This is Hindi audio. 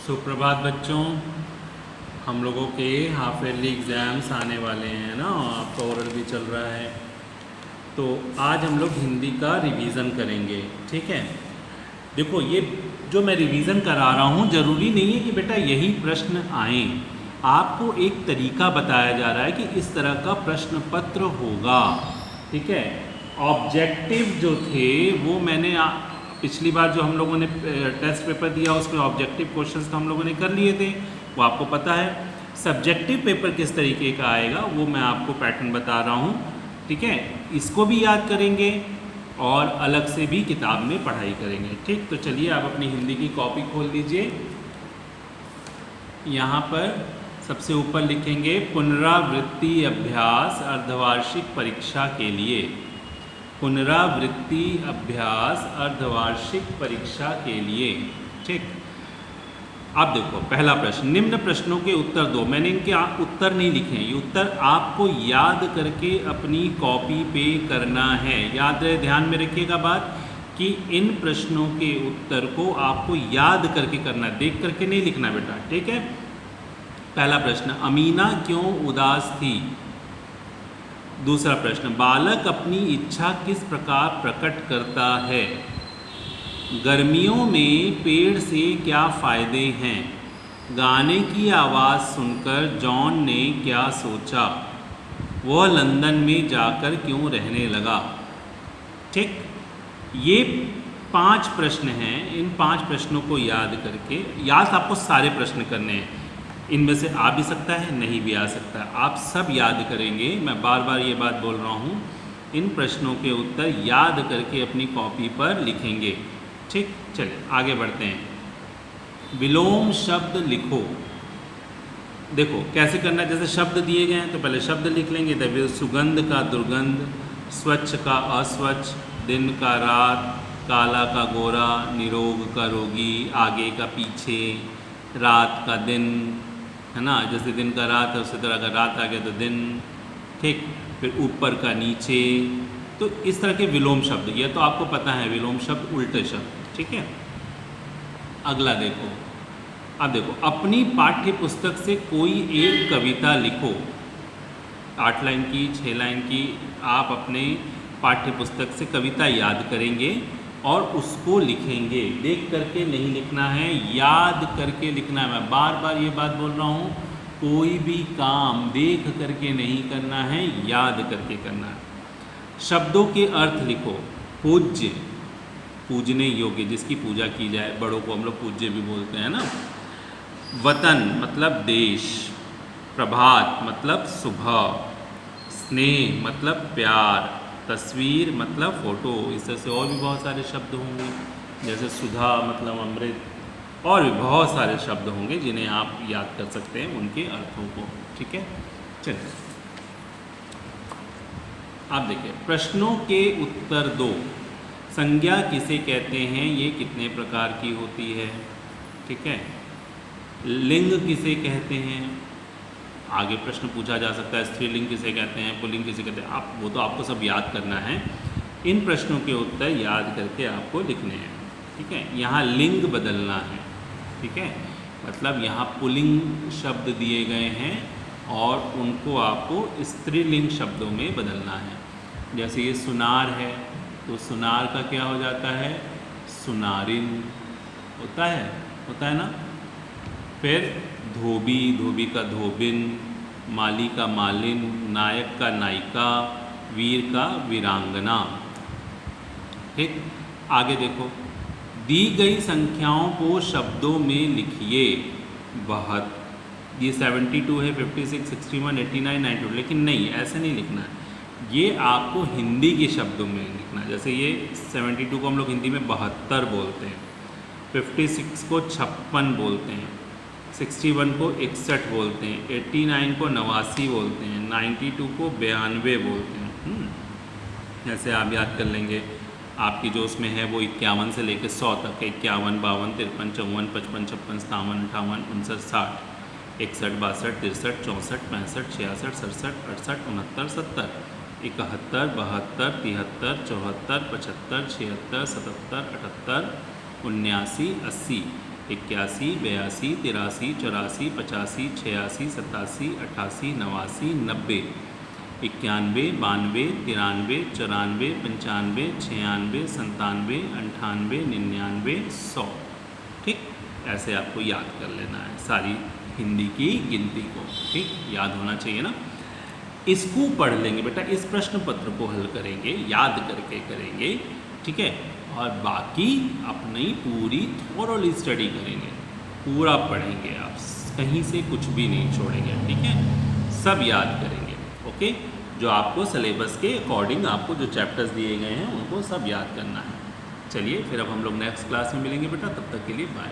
सुप्रभात बच्चों। हम लोगों के हाफ ईयरली एग्ज़ाम्स आने वाले हैं ना, आपका ओरल भी चल रहा है। तो आज हम लोग हिंदी का रिवीज़न करेंगे, ठीक है। देखो, ये जो मैं रिवीज़न करा रहा हूँ ज़रूरी नहीं है कि बेटा यही प्रश्न आए। आपको एक तरीका बताया जा रहा है कि इस तरह का प्रश्न पत्र होगा, ठीक है। ऑब्जेक्टिव जो थे वो मैंने पिछली बार जो हम लोगों ने टेस्ट पेपर दिया उसमें ऑब्जेक्टिव क्वेश्चंस तो हम लोगों ने कर लिए थे, वो आपको पता है। सब्जेक्टिव पेपर किस तरीके का आएगा वो मैं आपको पैटर्न बता रहा हूँ, ठीक है। इसको भी याद करेंगे और अलग से भी किताब में पढ़ाई करेंगे, ठीक। तो चलिए आप अपनी हिंदी की कॉपी खोल लीजिए। यहाँ पर सबसे ऊपर लिखेंगे पुनरावृत्ति अभ्यास अर्धवार्षिक परीक्षा के लिए। पुनरावृत्ति अभ्यास अर्धवार्षिक परीक्षा के लिए, ठीक। अब देखो पहला प्रश्न, निम्न प्रश्नों के उत्तर दो। मैंने इनके उत्तर नहीं लिखे हैं, ये उत्तर आपको याद करके अपनी कॉपी पे करना है। याद रहे, ध्यान में रखिएगा बात कि इन प्रश्नों के उत्तर को आपको याद करके करना है, देख करके नहीं लिखना बेटा, ठीक है। पहला प्रश्न, अमीना क्यों उदास थी। दूसरा प्रश्न, बालक अपनी इच्छा किस प्रकार प्रकट करता है। गर्मियों में पेड़ से क्या फ़ायदे हैं। गाने की आवाज़ सुनकर जॉन ने क्या सोचा। वह लंदन में जाकर क्यों रहने लगा, ठीक। ये 5 प्रश्न हैं। इन 5 प्रश्नों को याद करके, याद आपको सारे प्रश्न करने हैं। इनमें से आ भी सकता है, नहीं भी आ सकता है, आप सब याद करेंगे। मैं बार बार ये बात बोल रहा हूँ, इन प्रश्नों के उत्तर याद करके अपनी कॉपी पर लिखेंगे, ठीक। चलिए आगे बढ़ते हैं। विलोम शब्द लिखो। देखो कैसे करना है, जैसे शब्द दिए गए हैं तो पहले शब्द लिख लेंगे। तभी सुगंध का दुर्गंध, स्वच्छ का अस्वच्छ, दिन का रात, काला का गोरा, निरोग का रोगी, आगे का पीछे, रात का दिन, है ना। जैसे दिन का रात है उसी तरह का रात आ गया तो दिन, ठीक। फिर ऊपर का नीचे, तो इस तरह के विलोम शब्द, ये तो आपको पता है विलोम शब्द उल्टे शब्द, ठीक है। अगला देखो, अब देखो अपनी पाठ्य पुस्तक से कोई एक कविता लिखो। 8 लाइन की, 6 लाइन की आप अपने पाठ्य पुस्तक से कविता याद करेंगे और उसको लिखेंगे। देख करके नहीं लिखना है, याद करके लिखना है। मैं बार बार ये बात बोल रहा हूँ, कोई भी काम देख करके नहीं करना है, याद करके करना है। शब्दों के अर्थ लिखो। पूज्य, पूजने योग्य, जिसकी पूजा की जाए, बड़ों को हम लोग पूज्य भी बोलते हैं ना। वतन मतलब देश। प्रभात मतलब सुबह। स्नेह मतलब प्यार। तस्वीर मतलब फ़ोटो। इस तरह से और भी बहुत सारे शब्द होंगे, जैसे सुधा मतलब अमृत, और भी बहुत सारे शब्द होंगे जिन्हें आप याद कर सकते हैं उनके अर्थों को, ठीक है। चलिए आप देखिए, प्रश्नों के उत्तर दो। संज्ञा किसे कहते हैं, ये कितने प्रकार की होती है, ठीक है। लिंग किसे कहते हैं, आगे प्रश्न पूछा जा सकता है। स्त्रीलिंग किसे कहते हैं, पुल्लिंग किसे कहते हैं, आप वो तो आपको सब याद करना है। इन प्रश्नों के उत्तर याद करके आपको लिखने हैं, ठीक है। यहाँ लिंग बदलना है, ठीक है। मतलब यहाँ पुल्लिंग शब्द दिए गए हैं और उनको आपको स्त्रीलिंग शब्दों में बदलना है। जैसे ये सुनार है तो सुनार का क्या हो जाता है, सुनारिन होता है ना। फिर धोबी, धोबी का धोबिन, माली का मालिन, नायक का नायिका, वीर का वीरांगना, ठीक। आगे देखो, दी गई संख्याओं को शब्दों में लिखिए। ये 72 है, 56, 61, 89, 92, लेकिन नहीं, ऐसे नहीं लिखना है। ये आपको हिंदी के शब्दों में लिखना है। जैसे ये 72 को हम लोग हिंदी में 72 बोलते हैं, 56 को 56 बोलते हैं, 61 को 61 बोलते हैं, 89 को 89 बोलते हैं, 92 को 92 बोलते हैं। जैसे आप याद कर लेंगे, आपकी जो उसमें है वो 51 से लेकर 100 तक है। 51, 52, 53, 54, 55, 56, 57, 58, 59, 60, 61, 62, 63, 64, 65, 66, 67, 68, 69, 70, 71, 72, 73, 74, 75, 76, 77, 78, 79, 80, 81, 82, 83, 84, 85, 86, 87, 88, 89, 90, 91, 92, 93, 94, 95, 96, 97, 98, 99, 100। ठीक, ऐसे आपको याद कर लेना है सारी हिंदी की गिनती को। ठीक, याद होना चाहिए ना। इसको पढ़ लेंगे बेटा, इस प्रश्न पत्र को हल करेंगे, याद करके करेंगे। ठीक है, और बाकी अपनी पूरी थोरोली स्टडी करेंगे, पूरा पढ़ेंगे, आप कहीं से कुछ भी नहीं छोड़ेंगे। ठीक है, सब याद करेंगे। ओके, जो आपको सिलेबस के अकॉर्डिंग आपको जो चैप्टर्स दिए गए हैं उनको सब याद करना है। चलिए फिर अब हम लोग नेक्स्ट क्लास में मिलेंगे बेटा, तब तक के लिए बाय।